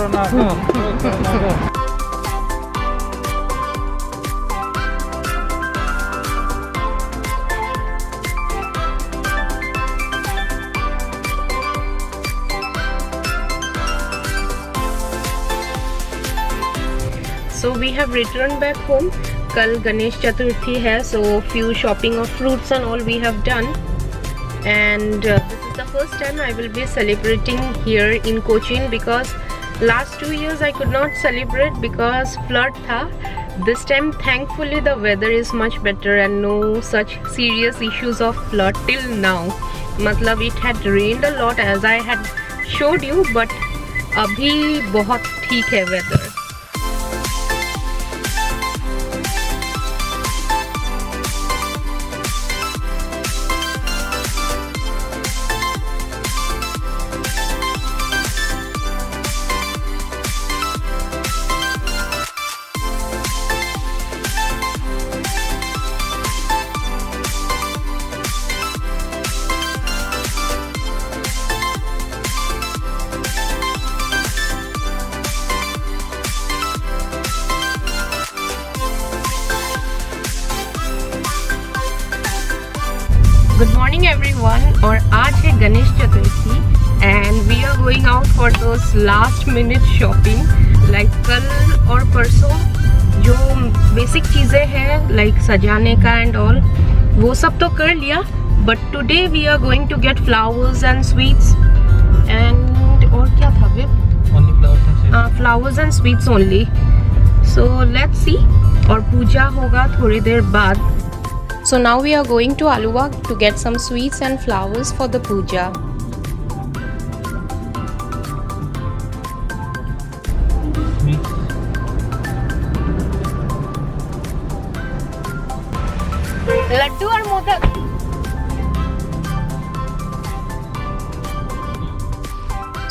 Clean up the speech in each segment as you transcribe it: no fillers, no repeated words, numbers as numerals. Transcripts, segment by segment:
So we have returned back home. कल गणेश चतुर्थी है, so few shopping of fruits and all we have done. And this is the first time I will be celebrating here in Cochin because last 2 years I could not celebrate because flood tha. This time thankfully the weather is much better and no such serious issues of flood till now. मतलब it had rained a lot as I had showed you, but अभी बहुत ठीक है weather. Good morning everyone. और आज है Ganesh Chaturthi and we are going out for those last minute shopping. Like कल और परसों जो बेसिक चीज़ें हैं लाइक सजाने का एंड ऑल वो सब तो कर लिया, but today we are going to get flowers and sweets and और क्या था वे? Flowers and sweets only. So let's see. और पूजा होगा थोड़ी देर बाद। So now we are going to Aluva to get some sweets and flowers for the puja. Laddu or modak?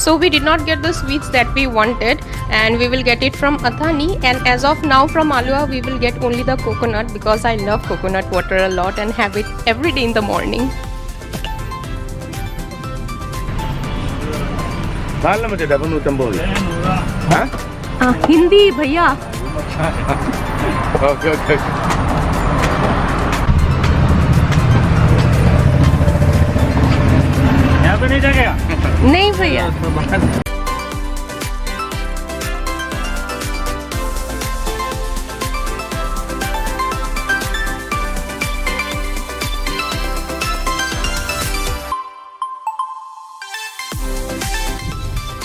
So we did not get the sweets that we wanted and we will get it from Athani, and as of now from Aluva we will get only the coconut because I love coconut water a lot and have it every day in the morning. Hindi भैया। Okay. यहाँ पे नहीं जाएगा? नहीं भैया।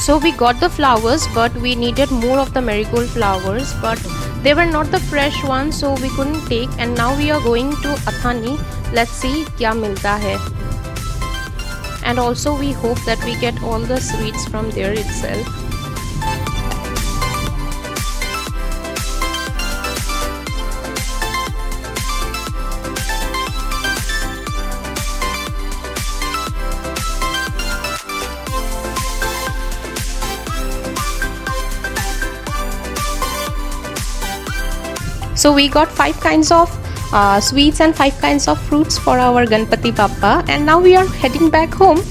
So we got the flowers, but we needed more of the marigold flowers, but they were not the fresh ones, so we couldn't take. And now we are going to Athani. Let's see क्या मिलता है. And also we hope that we get all the sweets from there itself. So we got 5 kinds of sweets and 5 kinds of fruits for our Ganpati Bappa, and now we are heading back home.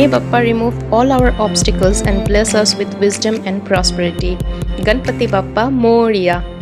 May Bappa remove all our obstacles and bless us with wisdom and prosperity. Ganpati Bappa Moria.